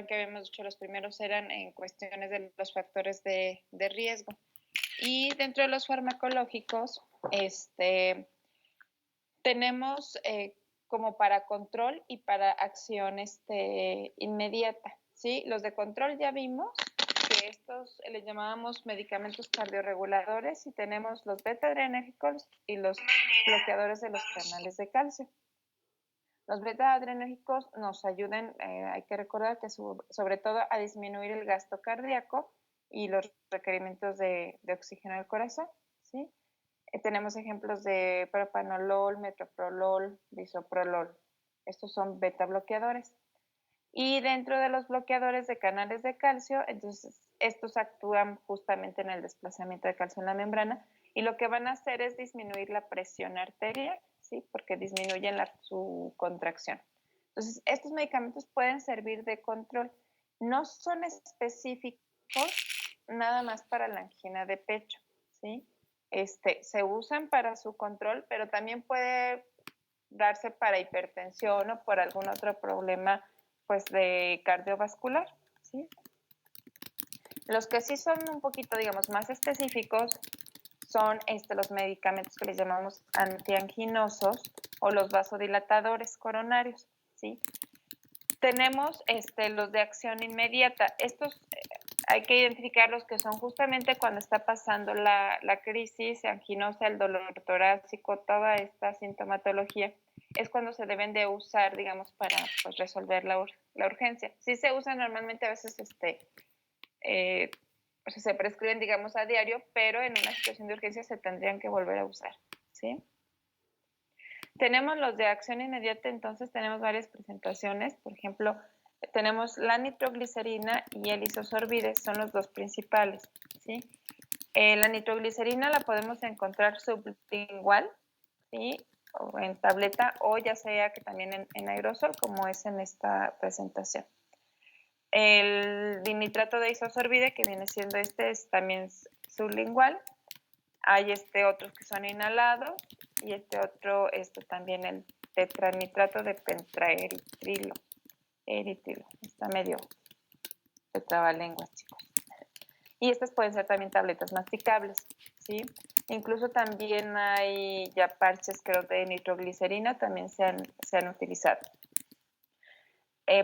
que habíamos dicho, los primeros eran en cuestiones de los factores de riesgo. Y dentro de los farmacológicos, tenemos como para control y para acción inmediata, ¿sí? Los de control ya vimos que estos les llamábamos medicamentos cardioreguladores, y tenemos los beta-adrenérgicos y los bloqueadores de los canales de calcio. Los beta-adrenérgicos nos ayudan, hay que recordar que sobre todo a disminuir el gasto cardíaco y los requerimientos de oxígeno al corazón, ¿sí? Tenemos ejemplos de propanolol, metoprolol, bisoprolol. Estos son beta bloqueadores. Y dentro de los bloqueadores de canales de calcio, entonces estos actúan justamente en el desplazamiento de calcio en la membrana, y lo que van a hacer es disminuir la presión arterial, ¿sí? Porque disminuyen su contracción. Entonces, estos medicamentos pueden servir de control. No son específicos nada más para la angina de pecho, ¿sí? Se usan para su control, pero también puede darse para hipertensión o por algún otro problema pues de cardiovascular, ¿sí? Los que sí son un poquito, digamos, más específicos son los medicamentos que les llamamos antianginosos o los vasodilatadores coronarios, ¿sí? Tenemos los de acción inmediata. Estos hay que identificar los que son justamente cuando está pasando la crisis anginosa, el dolor torácico, toda esta sintomatología, es cuando se deben de usar, digamos, para pues, resolver la urgencia. Sí se usan normalmente a veces, pues, se prescriben, digamos, a diario, pero en una situación de urgencia se tendrían que volver a usar, ¿sí? Tenemos los de acción inmediata, entonces tenemos varias presentaciones. Por ejemplo, tenemos la nitroglicerina y el isosorbide, son los dos principales, ¿sí? La nitroglicerina la podemos encontrar sublingual, ¿sí? O en tableta, o ya sea que también en aerosol, como es en esta presentación. El dinitrato de isosorbide, que viene siendo es también sublingual. Hay otros que son inhalados, y otro, también el tetranitrato de pentraeritrilo. Está medio de trabalenguas, chicos. Y estas pueden ser también tabletas masticables, ¿sí? Incluso también hay ya parches, creo, de nitroglicerina, también se han utilizado.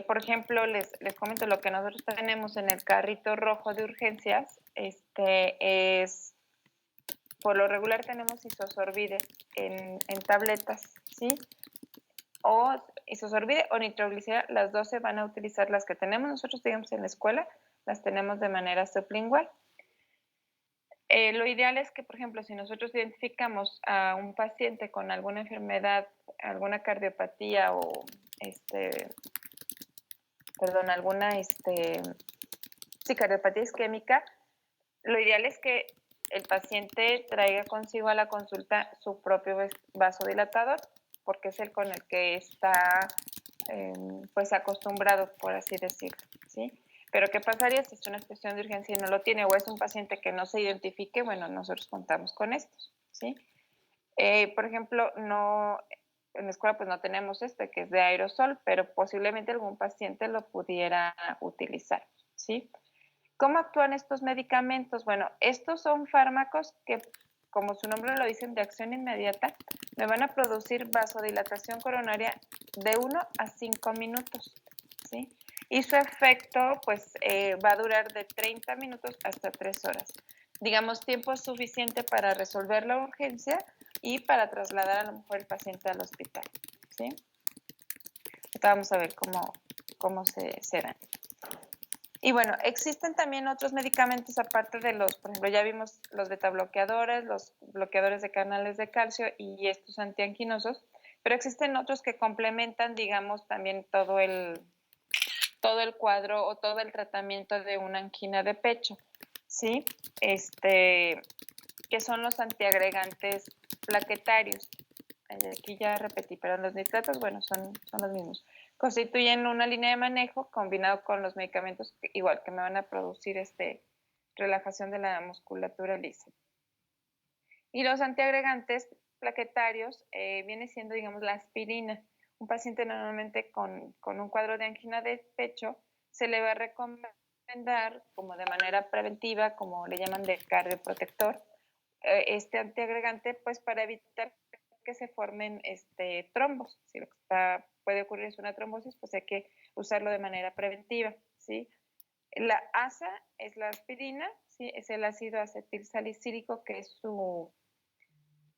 Por ejemplo, les comento lo que nosotros tenemos en el carrito rojo de urgencias, es, por lo regular tenemos isosorbide en tabletas, ¿sí? O isosorbide o nitroglicerina, las dos se van a utilizar. Las que tenemos nosotros, digamos, en la escuela, las tenemos de manera sublingual. Lo ideal es que, por ejemplo, si nosotros identificamos a un paciente con alguna enfermedad, alguna cardiopatía o alguna cardiopatía isquémica, lo ideal es que el paciente traiga consigo a la consulta su propio vasodilatador, porque es el con el que está pues acostumbrado, por así decirlo, ¿sí? Pero ¿qué pasaría si es una situación de urgencia y no lo tiene, o es un paciente que no se identifique? Bueno, nosotros contamos con estos, ¿sí? Por ejemplo, en la escuela pues no tenemos que es de aerosol, pero posiblemente algún paciente lo pudiera utilizar, ¿sí? ¿Cómo actúan estos medicamentos? Bueno, estos son fármacos que, como su nombre lo dicen, de acción inmediata, me van a producir vasodilatación coronaria de 1 a 5 minutos, ¿sí? Y su efecto, pues, va a durar de 30 minutos hasta 3 horas. Digamos, tiempo suficiente para resolver la urgencia y para trasladar a lo mejor el paciente al hospital, ¿sí? Ahorita vamos a ver cómo se dan. Y bueno, existen también otros medicamentos aparte de por ejemplo, ya vimos los betabloqueadores, los bloqueadores de canales de calcio y estos antianginosos, pero existen otros que complementan, digamos, también todo el cuadro o todo el tratamiento de una angina de pecho, ¿sí? Que son los antiagregantes plaquetarios. Aquí ya repetí, pero los nitratos, bueno, son los mismos. Constituyen una línea de manejo combinado con los medicamentos igual que me van a producir relajación de la musculatura lisa. Y los antiagregantes plaquetarios viene siendo, digamos, la aspirina. Un paciente normalmente con un cuadro de angina de pecho se le va a recomendar como de manera preventiva, como le llaman de cardioprotector, este antiagregante, pues para evitar que se formen trombos. Si lo que puede ocurrir es una trombosis, pues hay que usarlo de manera preventiva, ¿sí? La ASA es la aspirina, ¿sí? Es el ácido acetilsalicílico, que es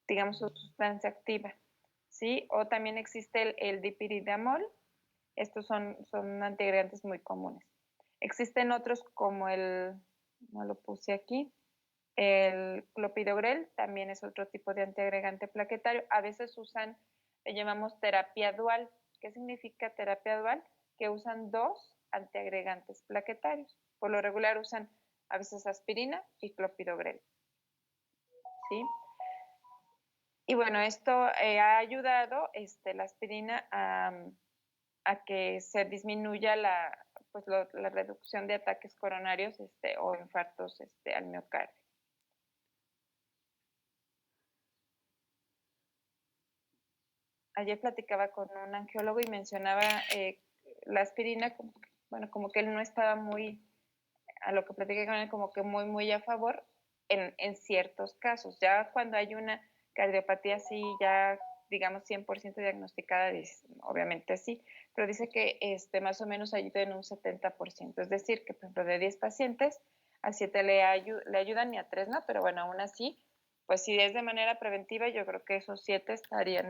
digamos, su sustancia activa, ¿sí? O también existe el dipiridamol. Estos son antiagregantes muy comunes. Existen otros como no lo puse aquí, el clopidogrel, también es otro tipo de antiagregante plaquetario. A veces le llamamos terapia dual. ¿Qué significa terapia dual? Que usan dos antiagregantes plaquetarios. Por lo regular usan a veces aspirina y clopidogrel, ¿sí? Y bueno, esto ha ayudado la aspirina a que se disminuya la reducción de ataques coronarios o infartos al miocardio. Ayer platicaba con un angiólogo y mencionaba la aspirina, como que él no estaba muy, a lo que platiqué con él, como que muy a favor en ciertos casos. Ya cuando hay una cardiopatía así, ya digamos 100% diagnosticada, obviamente sí, pero dice que más o menos ayuda en un 70%. Es decir, que por ejemplo de 10 pacientes, a 7 le ayudan y a 3 no, pero bueno, aún así, pues si es de manera preventiva, yo creo que esos 7 estarían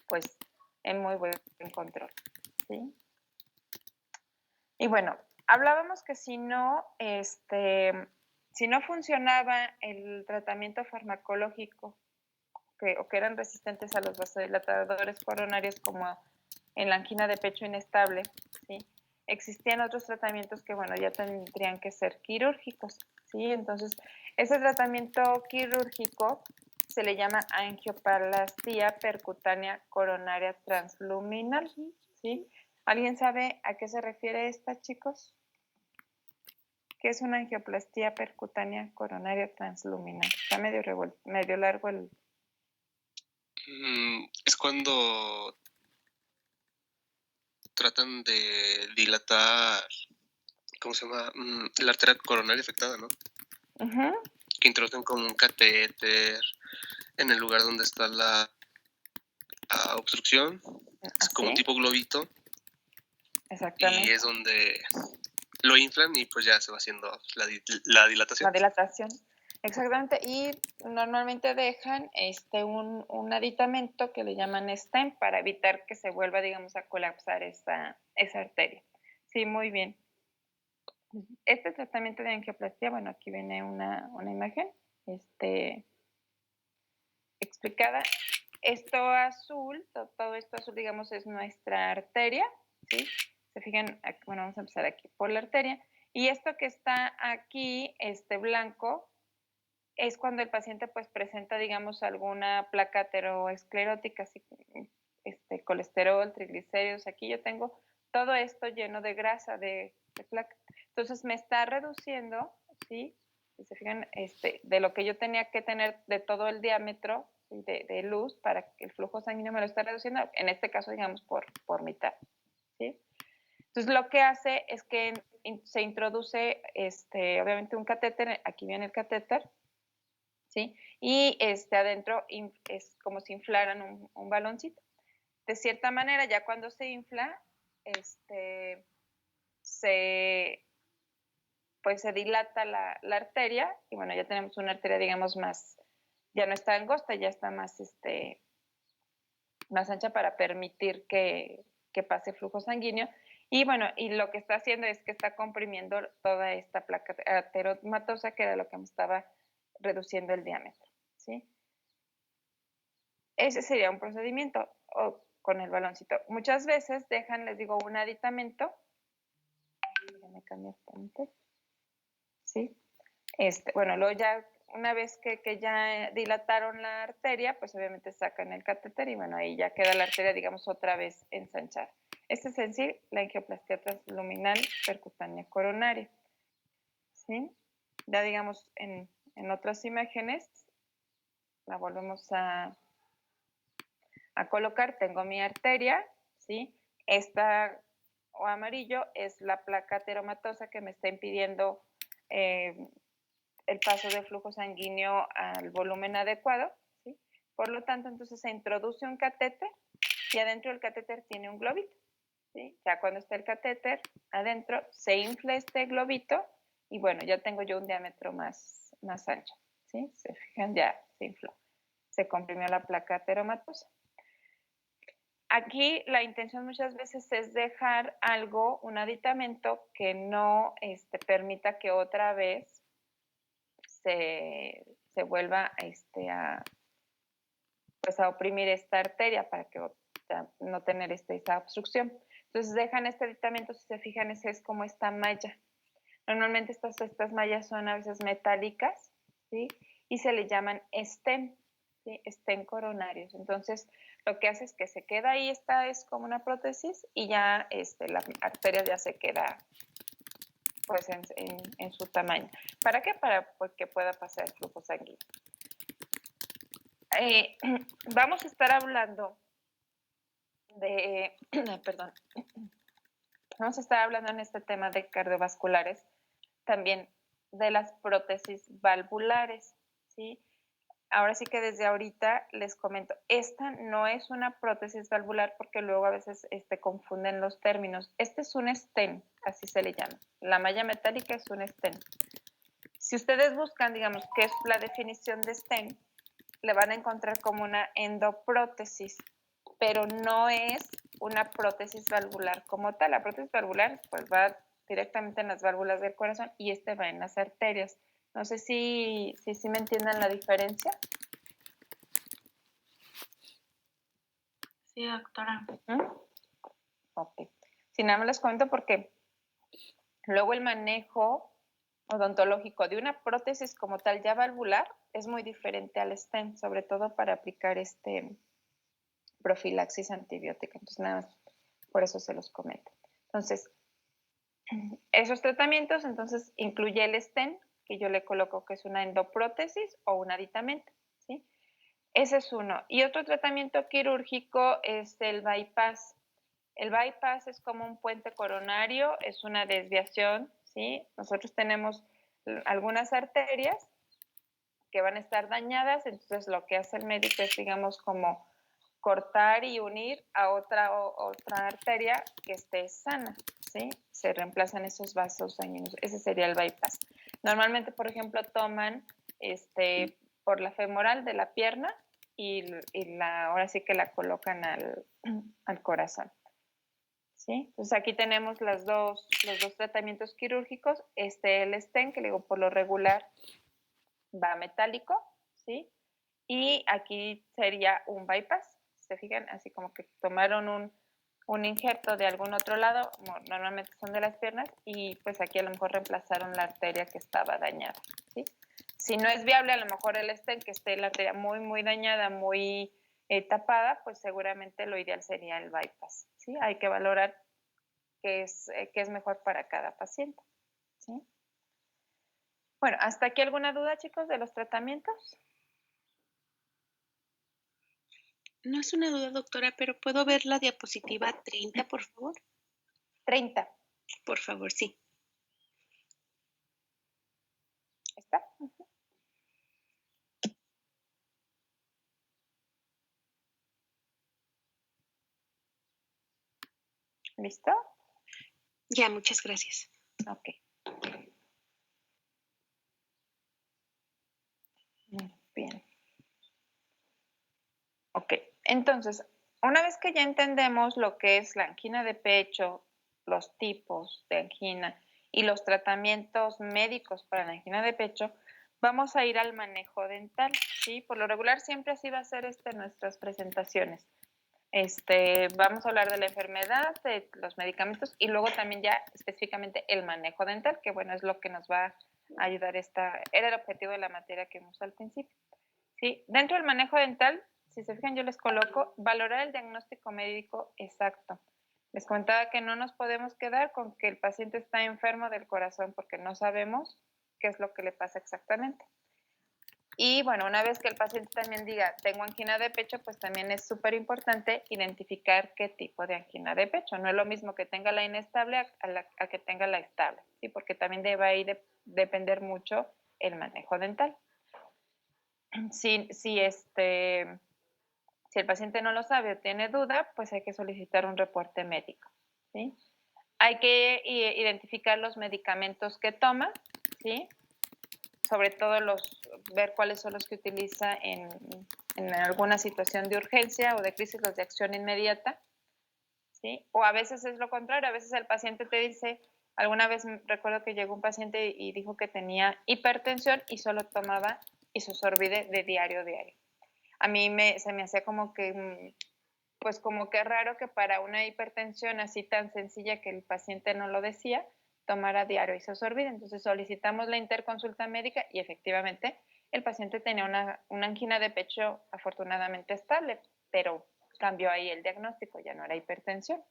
pues en muy buen control, ¿sí? Y bueno, hablábamos que si no funcionaba el tratamiento farmacológico o que eran resistentes a los vasodilatadores coronarios como en la angina de pecho inestable, ¿sí? Existían otros tratamientos que, bueno, ya tendrían que ser quirúrgicos, ¿sí? Entonces, ese tratamiento quirúrgico se le llama angioplastía percutánea coronaria transluminal, ¿sí? ¿Alguien sabe a qué se refiere esta, chicos? ¿Qué es una angioplastía percutánea coronaria transluminal? Está medio largo el... Es cuando tratan de dilatar, ¿cómo se llama? La arteria coronaria afectada, ¿no? Uh-huh. Que introducen como un catéter en el lugar donde está la obstrucción. Es como tipo globito. Exactamente. Y es donde lo inflan y pues ya se va haciendo la dilatación. La dilatación. Exactamente. Y normalmente dejan un aditamento que le llaman stent para evitar que se vuelva, digamos, a colapsar esa arteria. Sí, muy bien. Este tratamiento de angioplastia, bueno, aquí viene una imagen explicada. Esto azul, todo esto azul, digamos, es nuestra arteria, ¿sí? Se fijan, aquí, bueno, vamos a empezar aquí por la arteria. Y esto que está aquí, blanco, es cuando el paciente pues presenta, digamos, alguna placa aterosclerótica, así, colesterol, triglicéridos. Aquí yo tengo todo esto lleno de grasa, de placa. Entonces me está reduciendo, ¿sí? Si se fijan, de lo que yo tenía que tener de todo el diámetro, ¿sí? de luz para que el flujo sanguíneo me lo está reduciendo, en este caso, digamos, por mitad, ¿sí? Entonces lo que hace es que se introduce, obviamente un catéter, aquí viene el catéter, ¿sí? Y adentro es como si inflaran un baloncito. De cierta manera, ya cuando se infla, pues se dilata la arteria y bueno, ya tenemos una arteria, digamos, ya no está angosta, ya está más ancha para permitir que pase flujo sanguíneo. Y bueno, y lo que está haciendo es que está comprimiendo toda esta placa ateromatosa, que era lo que me estaba reduciendo el diámetro, ¿sí? Ese sería un procedimiento con el baloncito. Muchas veces dejan, les digo, un aditamento. Déjame cambiar tanto. ¿Sí? Bueno, luego ya, una vez que ya dilataron la arteria, pues obviamente sacan el catéter y bueno, ahí ya queda la arteria, digamos, otra vez ensanchada. Este es en sí la angioplastía transluminal percutánea coronaria. ¿Sí? Ya digamos, en otras imágenes, la volvemos a colocar. Tengo mi arteria, ¿sí? Esta o amarillo es la placa ateromatosa que me está impidiendo el paso de flujo sanguíneo al volumen adecuado, ¿sí? Por lo tanto, entonces se introduce un catéter y adentro del catéter tiene un globito, ¿sí? Ya cuando está el catéter adentro, se infla este globito y bueno, ya tengo yo un diámetro más ancho, ¿sí? Se fijan, ya se infló. Se comprimió la placa ateromatosa. Aquí la intención muchas veces es dejar algo, un aditamento que no permita que otra vez se vuelva a oprimir esta arteria para que no tener esta obstrucción. Entonces dejan este aditamento, si se fijan, ese es como esta malla. Normalmente estas mallas son a veces metálicas, ¿sí? Y se le llaman stent, ¿sí? Stent coronarios. Entonces lo que hace es que se queda ahí, esta es como una prótesis y ya la arteria ya se queda pues en su tamaño. ¿Para qué? Para que pueda pasar el flujo sanguíneo. Vamos a estar hablando de, perdón, vamos a estar hablando en este tema de cardiovasculares, también de las prótesis valvulares, ¿sí? Ahora sí que desde ahorita les comento, esta no es una prótesis valvular porque luego a veces confunden los términos. Este es un stent, así se le llama. La malla metálica es un stent. Si ustedes buscan, digamos, qué es la definición de stent, le van a encontrar como una endoprótesis, pero no es una prótesis valvular como tal. La prótesis valvular pues va directamente en las válvulas del corazón y va en las arterias. No sé si me entienden la diferencia. Sí, doctora. Ok. Si nada más les comento porque luego el manejo odontológico de una prótesis como tal ya valvular es muy diferente al stent, sobre todo para aplicar profilaxis antibiótica. Entonces nada más por eso se los comento. Entonces, esos tratamientos entonces incluye el stent, que yo le coloco que es una endoprótesis o un aditamento, ¿sí? Ese es uno. Y otro tratamiento quirúrgico es el bypass. El bypass es como un puente coronario, es una desviación, ¿sí? Nosotros tenemos algunas arterias que van a estar dañadas, entonces lo que hace el médico es, digamos, como cortar y unir a otra arteria que esté sana, ¿sí? Se reemplazan esos vasos sanguíneos. Ese sería el bypass. Normalmente, por ejemplo, toman por la femoral de la pierna y ahora sí que la colocan al corazón, ¿sí? Entonces aquí tenemos los dos tratamientos quirúrgicos. El stent, que le digo por lo regular va metálico, ¿sí? Y aquí sería un bypass. ¿Se fijan? Así como que tomaron un injerto de algún otro lado, normalmente son de las piernas, y pues aquí a lo mejor reemplazaron la arteria que estaba dañada, ¿sí? Si no es viable, a lo mejor el stent, que esté la arteria muy, muy dañada, muy tapada, pues seguramente lo ideal sería el bypass, ¿sí? Hay que valorar qué es mejor para cada paciente, ¿sí? Bueno, ¿hasta aquí alguna duda, chicos, de los tratamientos? No es una duda, doctora, pero ¿puedo ver la diapositiva 30, por favor? 30. Por favor, sí. ¿Está? ¿Listo? Ya, muchas gracias. Ok. Muy bien. Ok, entonces, una vez que ya entendemos lo que es la angina de pecho, los tipos de angina y los tratamientos médicos para la angina de pecho, vamos a ir al manejo dental, ¿sí? Por lo regular siempre así va a ser nuestras presentaciones. Vamos a hablar de la enfermedad, de los medicamentos y luego también ya específicamente el manejo dental, que bueno, es lo que nos va a ayudar era el objetivo de la materia que vimos al principio. ¿Sí? Dentro del manejo dental, si se fijan, yo les coloco valorar el diagnóstico médico exacto. Les comentaba que no nos podemos quedar con que el paciente está enfermo del corazón porque no sabemos qué es lo que le pasa exactamente. Y bueno, una vez que el paciente también diga, tengo angina de pecho, pues también es súper importante identificar qué tipo de angina de pecho. No es lo mismo que tenga la inestable a que tenga la estable, ¿sí? Porque también debe ahí depender mucho el manejo dental. Si el paciente no lo sabe o tiene duda, pues hay que solicitar un reporte médico, ¿sí? Hay que identificar los medicamentos que toma, ¿sí? Sobre todo ver cuáles son los que utiliza en alguna situación de urgencia o de crisis, los de acción inmediata, ¿sí? O a veces es lo contrario, a veces el paciente te dice, alguna vez recuerdo que llegó un paciente y dijo que tenía hipertensión y solo tomaba isosorbide de diario. A mí se me hacía como que, pues como que raro que para una hipertensión así tan sencilla que el paciente no lo decía, tomara diario isosorbide. Entonces solicitamos la interconsulta médica y efectivamente el paciente tenía una angina de pecho afortunadamente estable, pero cambió ahí el diagnóstico, ya no era hipertensión,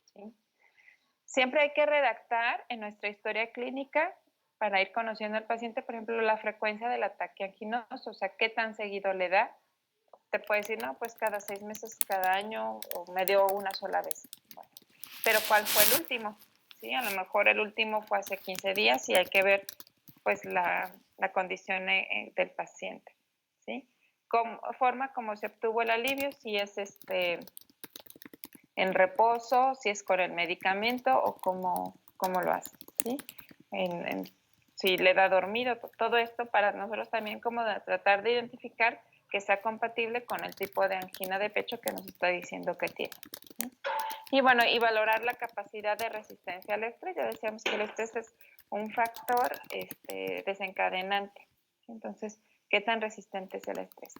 ¿sí? Siempre hay que redactar en nuestra historia clínica para ir conociendo al paciente, por ejemplo, la frecuencia del ataque anginoso, o sea, qué tan seguido le da. Te puede decir, no, pues cada 6 meses, cada año, o me dio una sola vez. Bueno, pero ¿cuál fue el último? ¿Sí? A lo mejor el último fue hace 15 días y hay que ver pues la condición del paciente, ¿sí? Forma como se obtuvo el alivio, si es en reposo, si es con el medicamento o cómo lo hace, ¿sí? Si le da dormido, todo esto para nosotros también como tratar de identificar que sea compatible con el tipo de angina de pecho que nos está diciendo que tiene, ¿sí? Y bueno, y valorar la capacidad de resistencia al estrés. Ya decíamos que el estrés es un factor desencadenante. Entonces, ¿qué tan resistente es el estrés?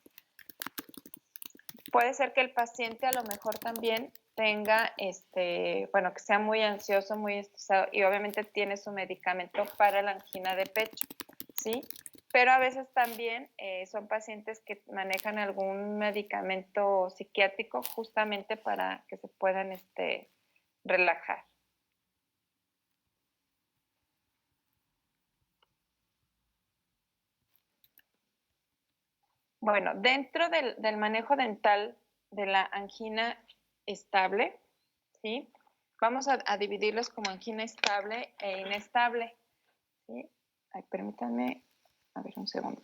Puede ser que el paciente a lo mejor también tenga, bueno, que sea muy ansioso, muy estresado y obviamente tiene su medicamento para la angina de pecho, ¿sí? Pero a veces también son pacientes que manejan algún medicamento psiquiátrico justamente para que se puedan relajar. Bueno, dentro del manejo dental de la angina estable, ¿sí? Vamos a dividirlos como angina estable e inestable, ¿sí? Ay, permítanme, a ver un segundo.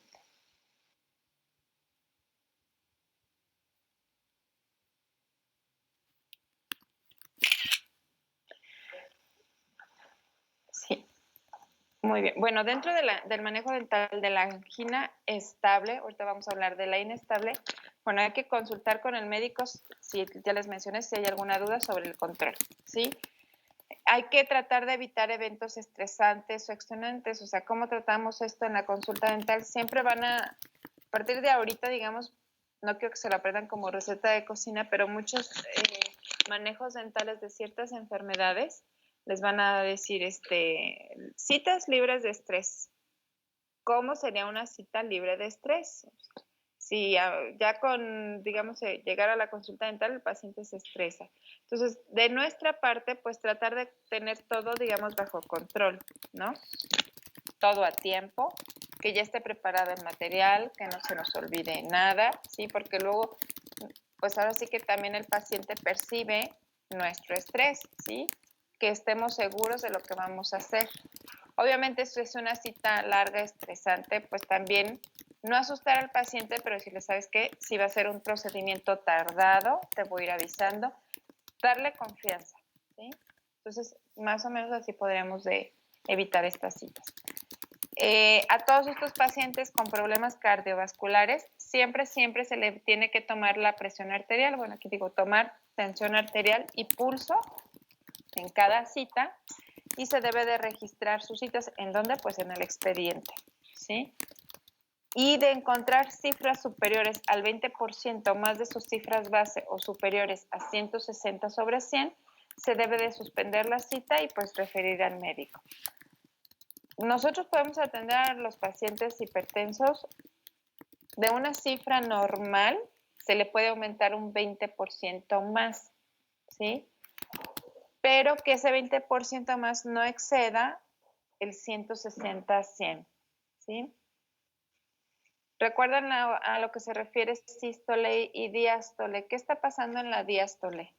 Sí, muy bien. Bueno, dentro del manejo dental de la angina estable, ahorita vamos a hablar de la inestable, bueno, hay que consultar con el médico, si ya les mencioné, si hay alguna duda sobre el control, ¿sí? Hay que tratar de evitar eventos estresantes o extenuantes, o sea, ¿cómo tratamos esto en la consulta dental? Siempre a partir de ahorita, digamos, no quiero que se lo aprendan como receta de cocina, pero muchos manejos dentales de ciertas enfermedades les van a decir, citas libres de estrés. ¿Cómo sería una cita libre de estrés? Si ya con, digamos, llegar a la consulta dental, el paciente se estresa. Entonces, de nuestra parte, pues tratar de tener todo, digamos, bajo control, ¿no? Todo a tiempo, que ya esté preparado el material, que no se nos olvide nada, ¿sí? Porque luego, pues ahora sí que también el paciente percibe nuestro estrés, ¿sí? Que estemos seguros de lo que vamos a hacer. Obviamente, si es una cita larga, estresante, pues también no asustar al paciente, pero decirle, ¿sabes qué? Si va a ser un procedimiento tardado, te voy a ir avisando. Darle confianza, ¿sí? Entonces, más o menos así podríamos evitar estas citas. A todos estos pacientes con problemas cardiovasculares, siempre se le tiene que tomar la presión arterial. Bueno, aquí digo, tomar tensión arterial y pulso en cada cita y se debe de registrar sus citas. ¿En dónde? Pues en el expediente, ¿sí? Y de encontrar cifras superiores al 20% más de sus cifras base o superiores a 160 sobre 100, se debe de suspender la cita y pues referir al médico. Nosotros podemos atender a los pacientes hipertensos de una cifra normal, se le puede aumentar un 20% más, ¿sí? Pero que ese 20% más no exceda el 160-100, ¿sí? ¿Recuerdan a lo que se refiere sístole y diástole? ¿Qué está pasando en la diástole?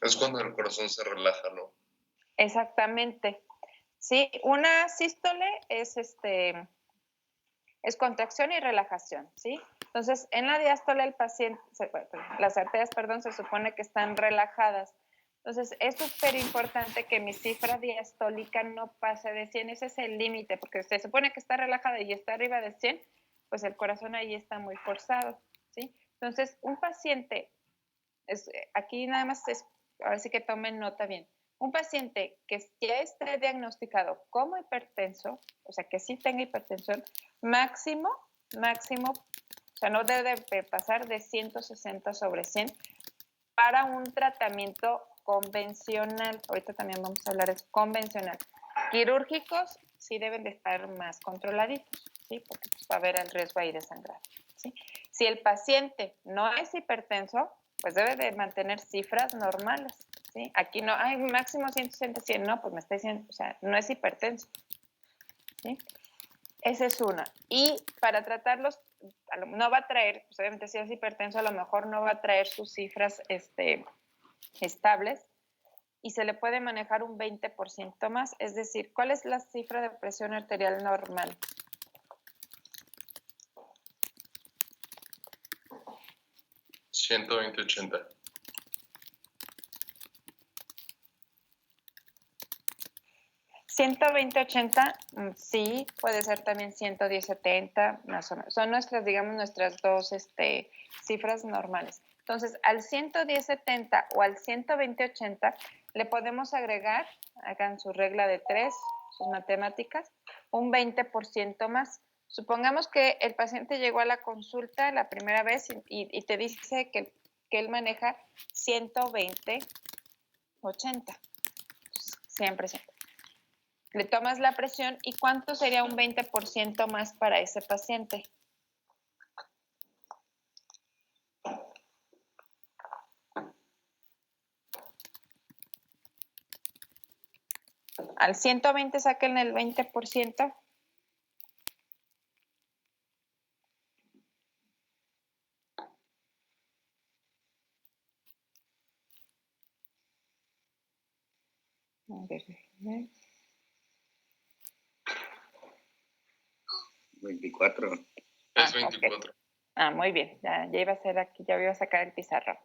Es cuando el corazón se relaja, ¿no? Exactamente. Sí, una sístole es contracción y relajación, ¿sí? Entonces, en la diástole el paciente, las arterias, perdón, se supone que están relajadas. Entonces, es súper importante que mi cifra diastólica no pase de 100. Ese es el límite, porque se supone que está relajada y está arriba de 100, pues el corazón ahí está muy forzado, ¿sí? Entonces, un paciente, aquí nada más es, ahora sí que tomen nota bien. Un paciente que ya esté diagnosticado como hipertenso, o sea, que sí tenga hipertensión, máximo, o sea, no debe pasar de 160/100 para un tratamiento convencional. Ahorita también vamos a hablar de convencional. Quirúrgicos sí deben de estar más controladitos, ¿sí? Porque pues, va a haber el riesgo ahí de sangrado, ¿sí? Si el paciente no es hipertenso, pues debe de mantener cifras normales, ¿sí? Aquí no, hay máximo 160, 100, no, pues me está diciendo, o sea, no es hipertenso, ¿sí? Esa es una. Y para tratarlos, no va a traer, pues obviamente si es hipertenso, a lo mejor no va a traer sus cifras estables y se le puede manejar un 20% más. Es decir, ¿cuál es la cifra de presión arterial normal? ¿120/80? ¿120/80? Sí, puede ser también 110/70, más o menos. Son nuestras, digamos, nuestras dos cifras normales. Entonces, al 110/70 o al 120/80 le podemos agregar, hagan su regla de 3, sus matemáticas, un 20% más. Supongamos que el paciente llegó a la consulta la primera vez y te dice que él maneja 120/80. Siempre. Le tomas la presión y ¿cuánto sería un 20% más para ese paciente? Al 120 saquen el 20%. A ver, 24. Es 24. Okay. Muy bien. Ya iba a ser aquí, ya iba a sacar el pizarrón.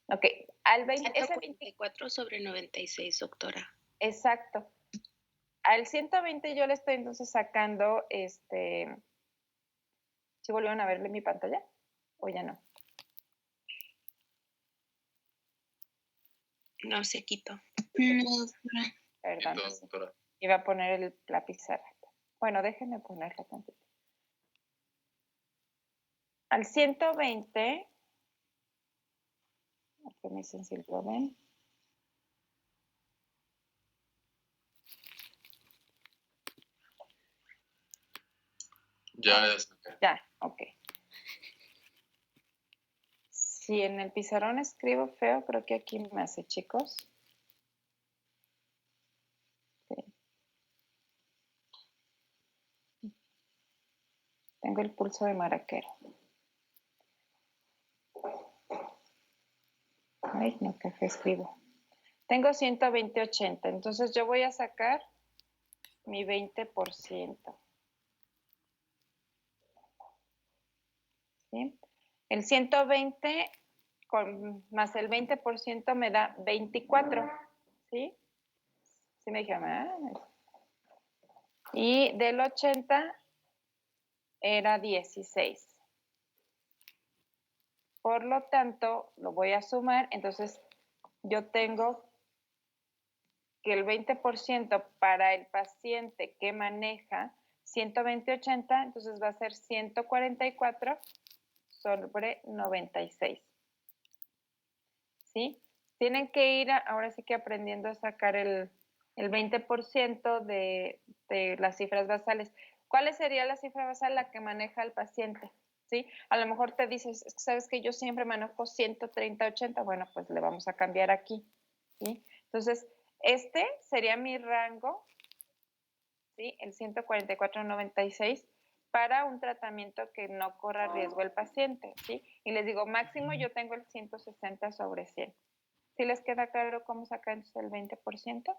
Ok, al 20, ese 144/96, doctora. Exacto. Al 120 yo le estoy entonces sacando, ¿sí volvieron a verle mi pantalla? ¿O ya no? No, se quitó. Perdón. Doctora. Iba a poner la pizarra. Bueno, déjenme ponerla tantito. Al 120, aquí me dicen si lo ven. Ya saqué. Ya, ok. Si en el pizarrón escribo feo, creo que aquí me hace, chicos. Sí. Tengo el pulso de maraquero. Ay, no, ¿qué escribo? Tengo 120/80, entonces yo voy a sacar mi 20%. ¿Sí? El 120 más el 20% me da 24. ¿Sí? Sí me dijeron, Y del 80 era 16. Por lo tanto, lo voy a sumar, entonces yo tengo que el 20% para el paciente que maneja 120/80, entonces va a ser 144/96. ¿Sí? Tienen que ir ahora sí que aprendiendo a sacar el 20% de las cifras basales. ¿Cuál sería la cifra basal? La que maneja el paciente. ¿sí? A lo mejor te dices, es que sabes que yo siempre manejo 130-80, bueno, pues le vamos a cambiar aquí, ¿sí? Entonces, este sería mi rango, ¿sí? El 144-96 para un tratamiento que no corra riesgo el paciente, ¿sí? Y les digo, máximo yo tengo el 160/100. ¿Sí les queda claro cómo sacar entonces el 20%?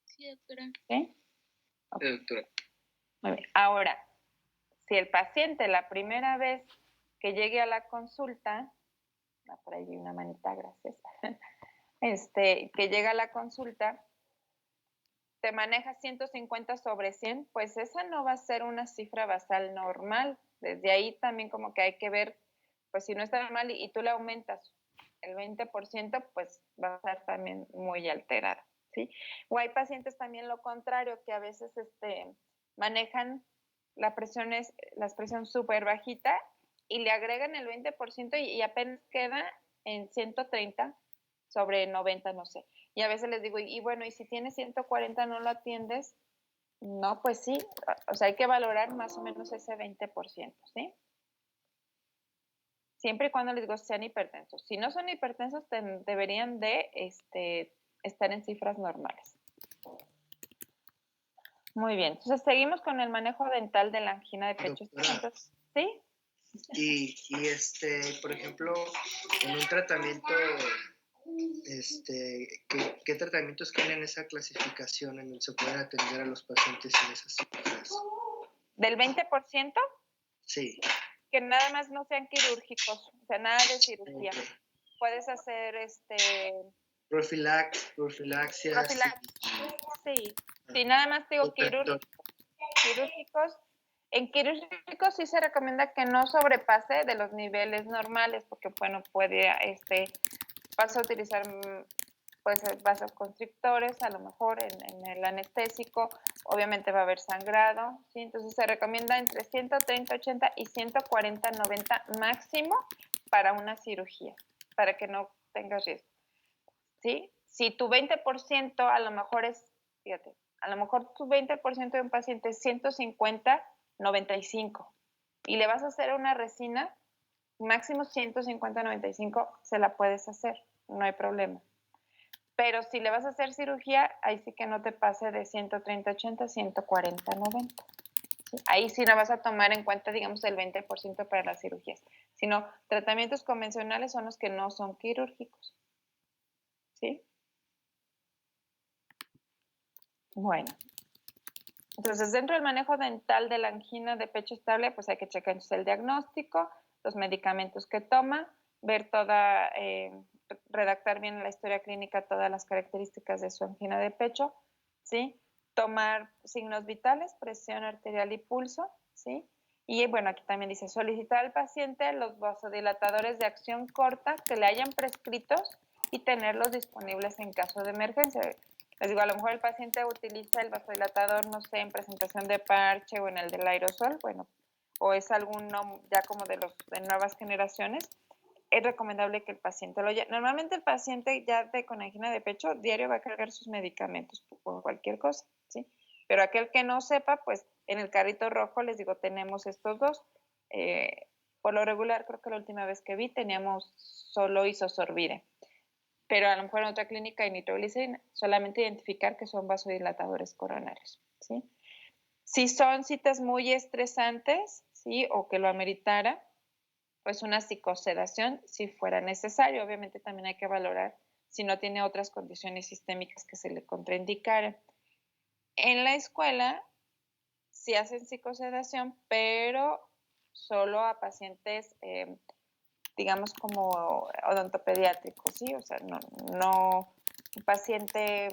Sí, doctora. ¿Sí? Doctora. Muy bien. Ahora, si el paciente la primera vez que llegue a la consulta, por ahí vi una manita, gracias, que llega a la consulta, te maneja 150/100, pues esa no va a ser una cifra basal normal. Desde ahí también como que hay que ver, pues si no está normal y tú le aumentas el 20%, pues va a estar también muy alterada, ¿sí? O hay pacientes también lo contrario, que a veces manejan la presión súper bajita y le agregan el 20% y apenas queda en 130/90, no sé. Y a veces les digo, y bueno, y si tienes 140 no lo atiendes, no, pues sí, o sea, hay que valorar más o menos ese 20%, ¿sí? Siempre y cuando les digo sean hipertensos. Si no son hipertensos, deberían de estar en cifras normales. Muy bien, entonces seguimos con el manejo dental de la angina de pecho. Doctora. ¿Sí? Y por ejemplo, en un tratamiento, ¿qué tratamientos tienen esa clasificación en donde se pueden atender a los pacientes sin esas cifras? Del 20%, Sí. que nada más no sean quirúrgicos, o sea, nada de cirugía. Okay. Puedes hacer profilaxias. Sí. Sí, nada más digo quirúrgicos. En quirúrgicos sí se recomienda que no sobrepase de los niveles normales, porque bueno, vas a utilizar pues vasoconstrictores, a lo mejor en el anestésico, obviamente va a haber sangrado, ¿sí? Entonces se recomienda entre 130/80 y 140/90 máximo para una cirugía, para que no tengas riesgo, ¿sí? Si tu 20% a lo mejor fíjate, a lo mejor tu 20% de un paciente es 150/95 y le vas a hacer una resina, máximo 150/95 se la puedes hacer, no hay problema. Pero si le vas a hacer cirugía, ahí sí que no te pase de 130/80, 140/90. ¿Sí? Ahí sí no vas a tomar en cuenta, digamos, el 20% para las cirugías, sino tratamientos convencionales son los que no son quirúrgicos. ¿Sí? Bueno, entonces dentro del manejo dental de la angina de pecho estable, pues hay que checar entonces el diagnóstico, los medicamentos que toma, ver redactar bien en la historia clínica todas las características de su angina de pecho, ¿sí? Tomar signos vitales, presión arterial y pulso, ¿sí? Y bueno, aquí también dice solicitar al paciente los vasodilatadores de acción corta que le hayan prescritos y tenerlos disponibles en caso de emergencia. Les digo, a lo mejor el paciente utiliza el vasodilatador, no sé, en presentación de parche o en el del aerosol, bueno, o es alguno ya como de nuevas generaciones, es recomendable que el paciente lo lleve. Normalmente el paciente ya con angina de pecho diario va a cargar sus medicamentos por cualquier cosa, ¿sí? Pero aquel que no sepa, pues en el carrito rojo les digo, tenemos estos dos. Por lo regular, creo que la última vez que vi teníamos solo isosorbide. Pero a lo mejor en otra clínica hay nitroglicerina, solamente identificar que son vasodilatadores coronarios, ¿sí? Si son citas muy estresantes, ¿sí? O que lo ameritara, pues una psicosedación si fuera necesario. Obviamente también hay que valorar si no tiene otras condiciones sistémicas que se le contraindicaran. En la escuela sí hacen psicosedación, pero solo a pacientes digamos como odontopediátricos, ¿sí? O sea, no un paciente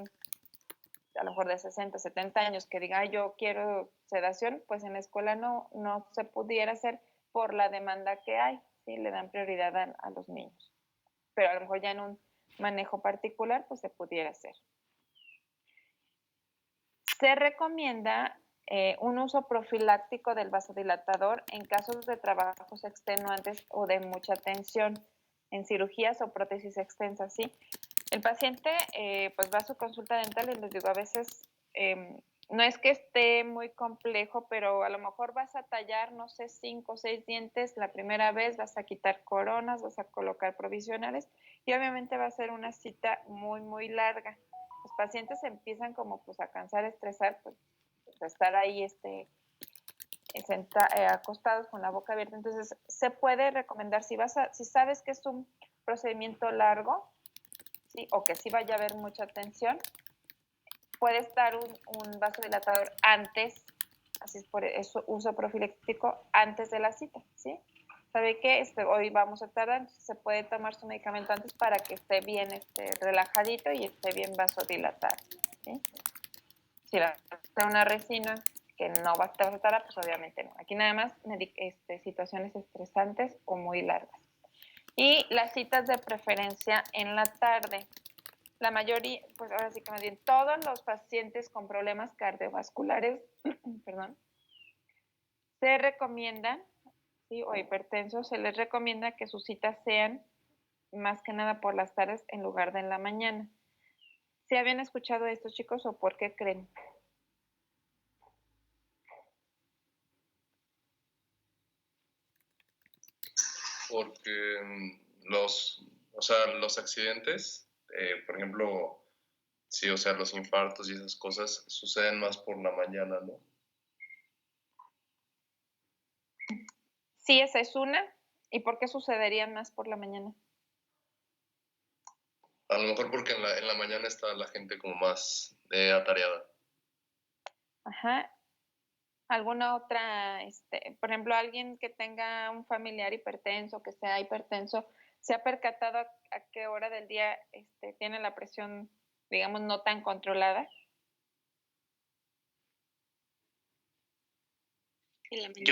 a lo mejor de 60, 70 años que diga, yo quiero sedación, pues en la escuela no se pudiera hacer por la demanda que hay, ¿sí? Le dan prioridad a los niños. Pero a lo mejor ya en un manejo particular, pues se pudiera hacer. Se recomienda un uso profiláctico del vasodilatador en casos de trabajos extenuantes o de mucha tensión, en cirugías o prótesis extensas, ¿sí? El paciente pues va a su consulta dental y les digo, a veces no es que esté muy complejo, pero a lo mejor vas a tallar, no sé, 5 o 6 dientes la primera vez, vas a quitar coronas, vas a colocar provisionales y obviamente va a ser una cita muy, muy larga. Los pacientes se empiezan como pues a cansar, a estresar, pues a estar ahí acostados con la boca abierta. Entonces se puede recomendar, si sabes que es un procedimiento largo, ¿sí? O que sí vaya a haber mucha tensión, puede estar un vasodilatador antes, así es por eso uso profiláctico antes de la cita, ¿sí? ¿Sabe qué? Hoy vamos a tardar, entonces se puede tomar su medicamento antes para que esté bien relajadito y esté bien vasodilatado, ¿sí? Si la una resina que no va a estar tardar, pues obviamente no. Aquí nada más situaciones estresantes o muy largas. Y las citas de preferencia en la tarde. La mayoría, pues ahora sí que más bien, todos los pacientes con problemas cardiovasculares, perdón, se recomiendan, ¿sí? O hipertensos, se les recomienda que sus citas sean más que nada por las tardes en lugar de en la mañana. ¿Sí habían escuchado esto, chicos, o por qué creen? Porque los accidentes, por ejemplo, sí, o sea, los infartos y esas cosas suceden más por la mañana, ¿no? Sí, esa es una. ¿Y por qué sucederían más por la mañana? A lo mejor porque en la mañana está la gente como más atareada. Ajá. ¿Alguna otra, por ejemplo, alguien que tenga un familiar hipertenso, que sea hipertenso, se ha percatado a qué hora del día tiene la presión, digamos, no tan controlada? En la mañana.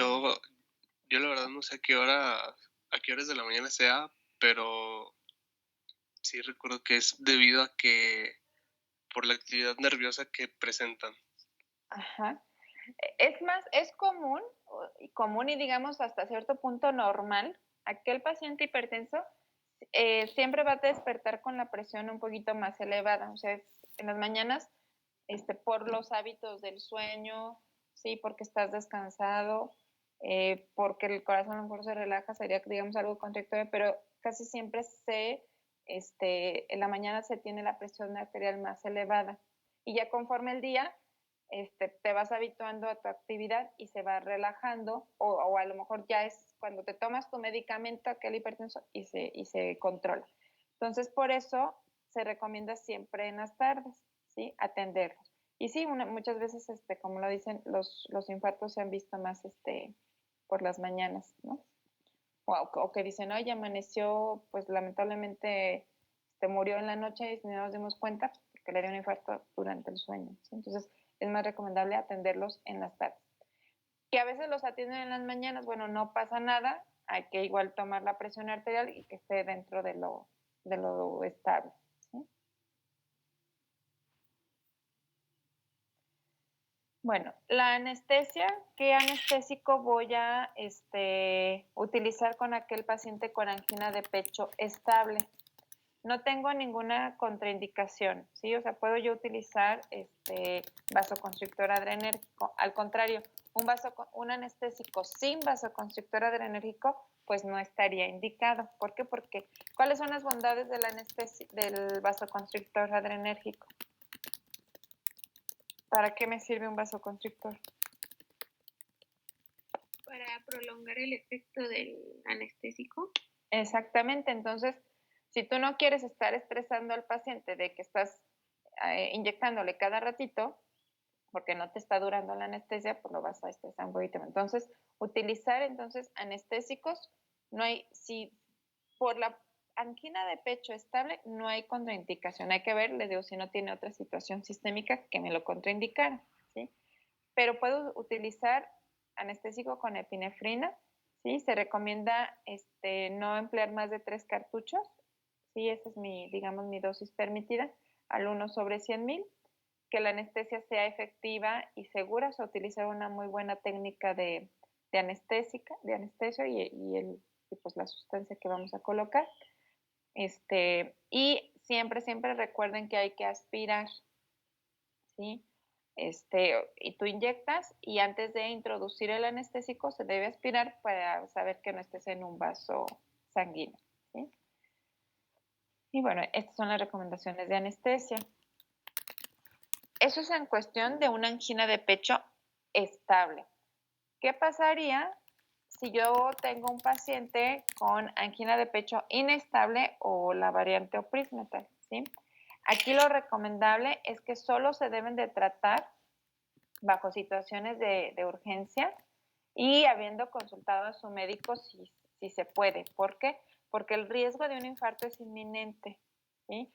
Yo la verdad no sé a qué horas de la mañana sea, pero sí recuerdo que es debido a que por la actividad nerviosa que presentan. Ajá. Es común y digamos hasta cierto punto normal, aquel paciente hipertenso siempre va a despertar con la presión un poquito más elevada, o sea, en las mañanas, por los hábitos del sueño, sí, porque estás descansado, porque el corazón a lo mejor se relaja, sería, digamos, algo contradictorio, pero casi siempre en la mañana se tiene la presión arterial más elevada. Y ya conforme el día, te vas habituando a tu actividad y se va relajando, o a lo mejor ya es cuando te tomas tu medicamento, aquel hipertenso, y se controla. Entonces, por eso se recomienda siempre en las tardes, ¿sí? Atenderlos. Y sí, muchas veces, como lo dicen, los infartos se han visto más por las mañanas, ¿no? O que dicen, oye, amaneció, pues lamentablemente murió en la noche y no nos dimos cuenta porque le dio un infarto durante el sueño, ¿sí? Entonces, es más recomendable atenderlos en las tardes. Que a veces los atienden en las mañanas, bueno, no pasa nada, hay que igual tomar la presión arterial y que esté dentro de lo estable, ¿sí? Bueno, la anestesia, ¿qué anestésico voy a utilizar con aquel paciente con angina de pecho estable? No tengo ninguna contraindicación, ¿sí? O sea, puedo yo utilizar vasoconstrictor adrenérgico. Al contrario, un anestésico sin vasoconstrictor adrenérgico, pues no estaría indicado. ¿Por qué? Porque, ¿cuáles son las bondades del vasoconstrictor adrenérgico? ¿Para qué me sirve un vasoconstrictor? Para prolongar el efecto del anestésico. Exactamente, entonces, si tú no quieres estar estresando al paciente de que estás inyectándole cada ratito, porque no te está durando la anestesia, pues lo vas a estresar un poquito. Entonces, utilizar anestésicos, no hay, si por la angina de pecho estable, no hay contraindicación. Hay que ver, les digo, si no tiene otra situación sistémica que me lo contraindicara, ¿sí? Pero puedo utilizar anestésico con epinefrina, ¿sí? Se recomienda no emplear más de 3 cartuchos, ¿sí? Esa es digamos, mi dosis permitida, al 1/100,000. Que la anestesia sea efectiva y segura, o sea, utilizar una muy buena técnica de anestesia y pues la sustancia que vamos a colocar. Y siempre recuerden que hay que aspirar, ¿sí? y tú inyectas y antes de introducir el anestésico se debe aspirar para saber que no estés en un vaso sanguíneo, ¿sí? Y bueno, estas son las recomendaciones de anestesia. Eso es en cuestión de una angina de pecho estable. ¿Qué pasaría si yo tengo un paciente con angina de pecho inestable o la variante oprismetal, ¿sí? Aquí lo recomendable es que solo se deben de tratar bajo situaciones de urgencia y habiendo consultado a su médico si se puede. ¿Por qué? Porque el riesgo de un infarto es inminente, ¿sí?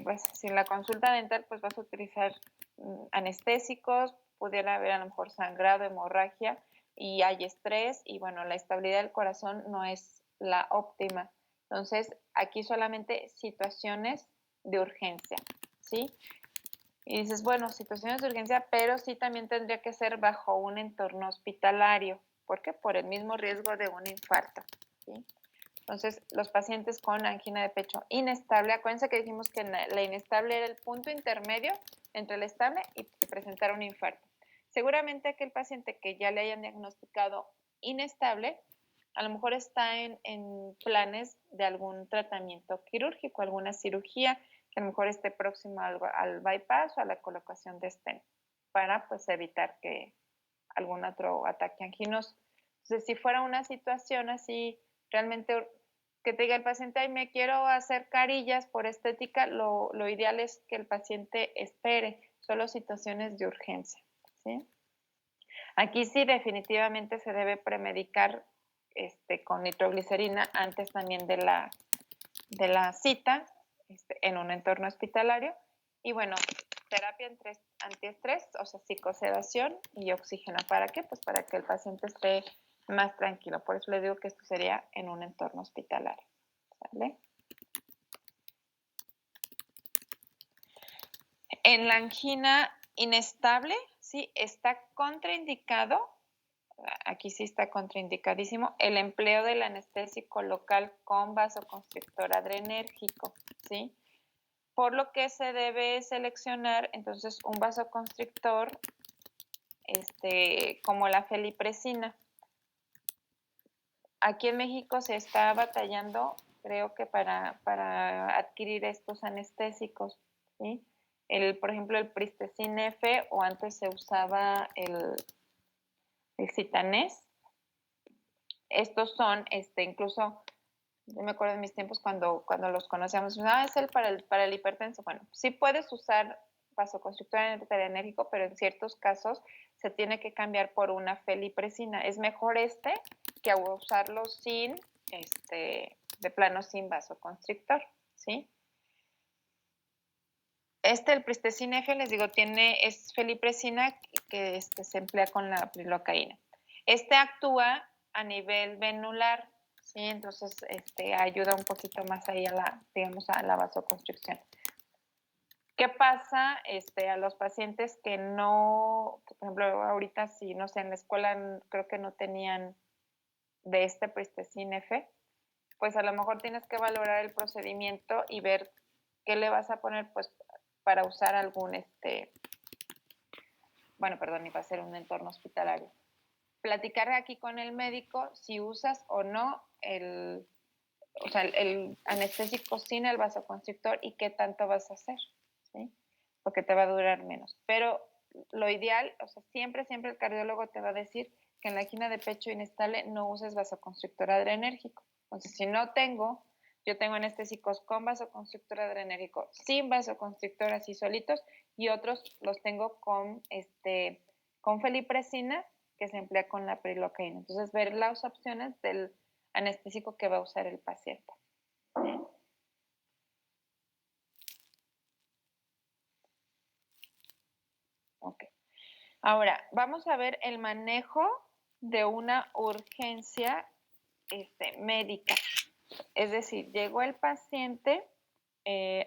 Pues sin la consulta dental pues vas a utilizar anestésicos, pudiera haber a lo mejor sangrado, hemorragia y hay estrés y bueno, la estabilidad del corazón no es la óptima. Entonces, aquí solamente situaciones de urgencia, ¿sí? Y dices, bueno, situaciones de urgencia, pero sí también tendría que ser bajo un entorno hospitalario. ¿Por qué? Por el mismo riesgo de un infarto, ¿sí? Entonces, los pacientes con angina de pecho inestable, acuérdense que dijimos que la inestable era el punto intermedio entre el estable y presentar un infarto. Seguramente aquel paciente que ya le hayan diagnosticado inestable, a lo mejor está en planes de algún tratamiento quirúrgico, alguna cirugía, que a lo mejor esté próximo al bypass o a la colocación de stent, para pues evitar que algún otro ataque anginoso. Entonces, si fuera una situación así, realmente que te diga el paciente, ay, me quiero hacer carillas por estética, lo ideal es que el paciente espere, solo situaciones de urgencia, ¿sí? Aquí sí definitivamente se debe premedicar con nitroglicerina antes también de la cita en un entorno hospitalario. Y bueno, terapia antiestrés, o sea, psicosedación y oxígeno. ¿Para qué? Pues para que el paciente esté más tranquilo. Por eso le digo que esto sería en un entorno hospitalario. ¿Sale? En la angina inestable, sí, está contraindicado, aquí sí está contraindicadísimo, el empleo del anestésico local con vasoconstrictor adrenérgico, ¿sí? Por lo que se debe seleccionar entonces un vasoconstrictor como la felipresina. Aquí en México se está batallando, creo que para adquirir estos anestésicos, ¿sí? Por ejemplo, el Pristezin F o antes se usaba el Citanés. Estos son, incluso, yo me acuerdo de mis tiempos cuando los conocíamos, es el para el hipertenso. Bueno, sí puedes usar vasoconstrictor adrenérgico, pero en ciertos casos se tiene que cambiar por una felipresina. Es mejor que usarlo sin, de plano sin vasoconstrictor, ¿sí? El Pristezin F, les digo, es felipresina que se emplea con la prilocaína. Actúa a nivel venular, ¿sí? Entonces, ayuda un poquito más ahí a la vasoconstricción. ¿Qué pasa a los pacientes que no, por ejemplo, ahorita si, no sé, en la escuela creo que no tenían de Pristezin F, pues a lo mejor tienes que valorar el procedimiento y ver qué le vas a poner, pues, para usar algún, bueno, perdón, iba a ser un entorno hospitalario. Platicar aquí con el médico si usas o no el anestésico sin el vasoconstrictor y qué tanto vas a hacer, ¿sí? Porque te va a durar menos. Pero lo ideal, o sea, siempre el cardiólogo te va a decir que en la angina de pecho inestable no uses vasoconstrictor adrenérgico. Entonces, si yo tengo anestésicos con vasoconstrictor adrenérgico, sin vasoconstrictor así solitos, y otros los tengo con felipresina, que se emplea con la prilocaína. Entonces, ver las opciones del anestésico que va a usar el paciente. Ok. Ahora, vamos a ver el manejo de una urgencia médica. Es decir, llegó el paciente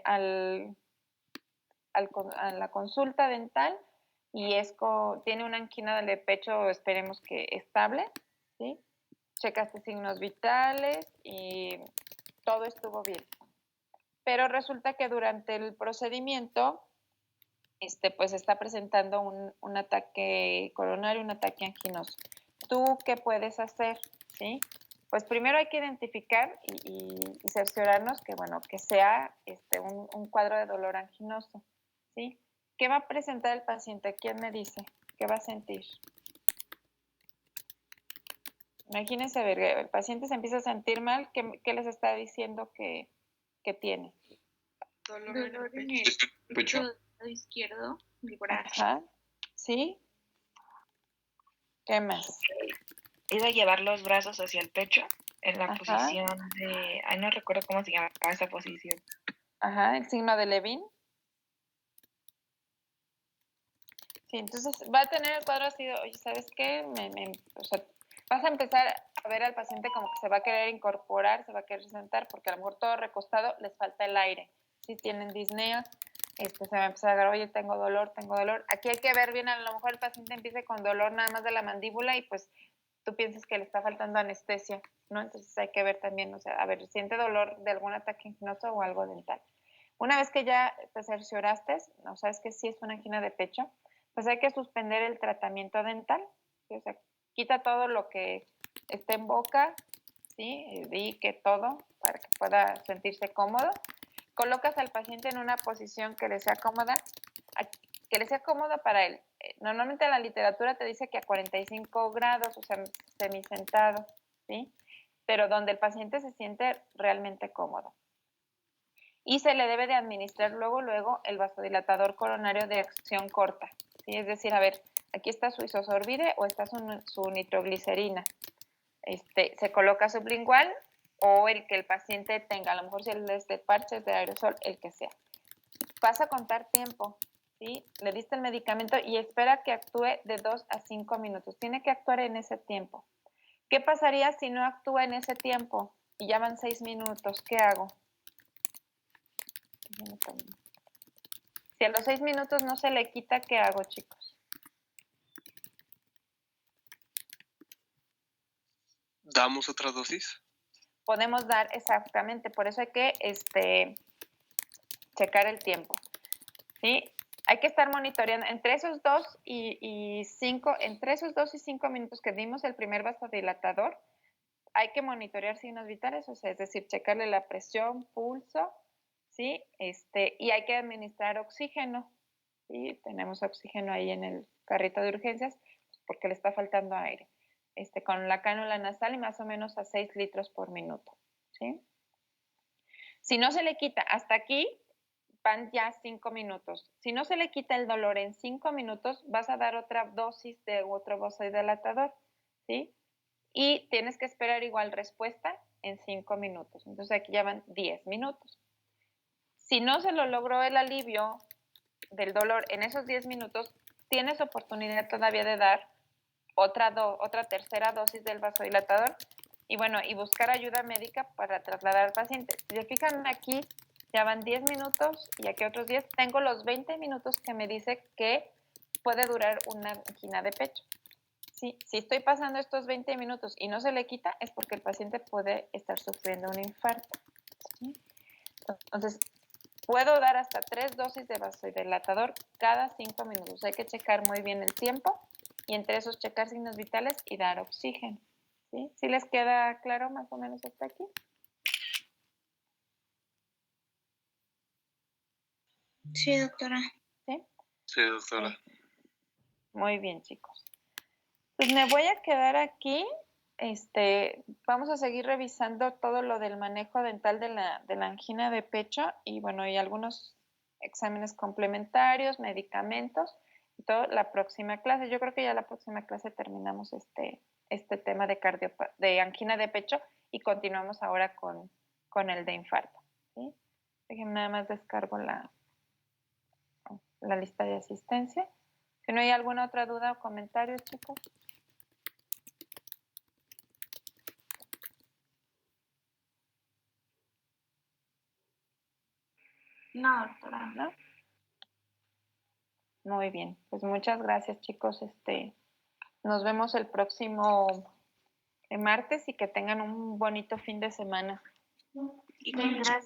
a la consulta dental y tiene una angina de pecho, esperemos que estable, ¿sí? Checaste signos vitales y todo estuvo bien. Pero resulta que durante el procedimiento pues está presentando un ataque coronario, un ataque anginoso. ¿Tú qué puedes hacer? ¿Sí? Pues primero hay que identificar y cerciorarnos que, bueno, que sea un cuadro de dolor anginoso, ¿sí? ¿Qué va a presentar el paciente? ¿Quién me dice? ¿Qué va a sentir? Imagínense, el paciente se empieza a sentir mal, ¿qué les está diciendo que tiene? Dolor en el Pecho. lado izquierdo, mi brazo. Ajá, ¿sí? ¿Qué más? Iba a llevar los brazos hacia el pecho en la Ajá. posición de... Ay, no recuerdo cómo se llama esa posición. Ajá, el signo de Levin. Sí, entonces va a tener el cuadro así de, oye, ¿sabes qué? O sea, vas a empezar a ver al paciente como que se va a querer incorporar, se va a querer sentar, porque a lo mejor todo recostado les falta el aire. Si tienen disnea, se va a empezar a agarrar, oye, tengo dolor. Aquí hay que ver bien, a lo mejor el paciente empiece con dolor nada más de la mandíbula y pues tú piensas que le está faltando anestesia, ¿no? Entonces hay que ver también, o sea, a ver, ¿siente dolor de algún ataque anginoso o algo dental? Una vez que ya te cercioraste, no sabes que sí es una angina de pecho, pues hay que suspender el tratamiento dental, ¿sí? O sea, quita todo lo que esté en boca, ¿sí? Y que todo, para que pueda sentirse cómodo. Colocas al paciente en una posición que le sea cómoda, para él. Normalmente la literatura te dice que a 45 grados, o sea, semisentado, ¿sí? Pero donde el paciente se siente realmente cómodo. Y se le debe de administrar luego el vasodilatador coronario de acción corta, ¿sí? Es decir, a ver, aquí está su isosorbide o está su nitroglicerina. Se coloca sublingual o el que el paciente tenga, a lo mejor si es de parches, de aerosol, el que sea. Vas a contar tiempo, ¿sí? Le diste el medicamento y espera que actúe de 2 a 5 minutos. Tiene que actuar en ese tiempo. ¿Qué pasaría si no actúa en ese tiempo? Y ya van 6 minutos, ¿qué hago? Si a los 6 minutos no se le quita, ¿qué hago, chicos? ¿Damos otra dosis? Podemos dar exactamente, por eso hay que checar el tiempo, ¿sí? Hay que estar monitoreando entre esos 2 y 5, entre esos 2 y 5 minutos que dimos el primer vasodilatador, hay que monitorear signos vitales, o sea, es decir, checarle la presión, pulso, ¿sí? Y hay que administrar oxígeno, ¿sí? Tenemos oxígeno ahí en el carrito de urgencias porque le está faltando aire. Con la cánula nasal y más o menos a 6 litros por minuto, ¿sí? Si no se le quita, hasta aquí van ya 5 minutos. Si no se le quita el dolor en 5 minutos, vas a dar otra dosis de otro vasodilatador, ¿sí? Y tienes que esperar igual respuesta en 5 minutos. Entonces aquí ya van 10 minutos. Si no se lo logró el alivio del dolor en esos 10 minutos, tienes oportunidad todavía de dar otra tercera dosis del vasodilatador y bueno, y buscar ayuda médica para trasladar al paciente. Si se fijan aquí, ya van 10 minutos y aquí otros 10. Tengo los 20 minutos que me dice que puede durar una angina de pecho. ¿Sí? Si estoy pasando estos 20 minutos y no se le quita, es porque el paciente puede estar sufriendo un infarto, ¿sí? Entonces, puedo dar hasta 3 dosis de vasodilatador cada 5 minutos. Hay que checar muy bien el tiempo y entre esos checar signos vitales y dar oxígeno. ¿Sí? ¿Sí les queda claro más o menos hasta aquí? Sí, doctora. ¿Sí? Sí, doctora. Muy bien, chicos. Pues me voy a quedar aquí. Vamos a seguir revisando todo lo del manejo dental de la angina de pecho y bueno, y algunos exámenes complementarios, medicamentos y todo la próxima clase. Yo creo que ya la próxima clase terminamos este tema de angina de pecho y continuamos ahora con el de infarto, ¿sí? Déjenme nada más descargo la lista de asistencia. Si no hay alguna otra duda o comentario, chicos. No, doctora. ¿No? Muy bien, pues muchas gracias, chicos. Nos vemos el próximo martes y que tengan un bonito fin de semana. Y gracias.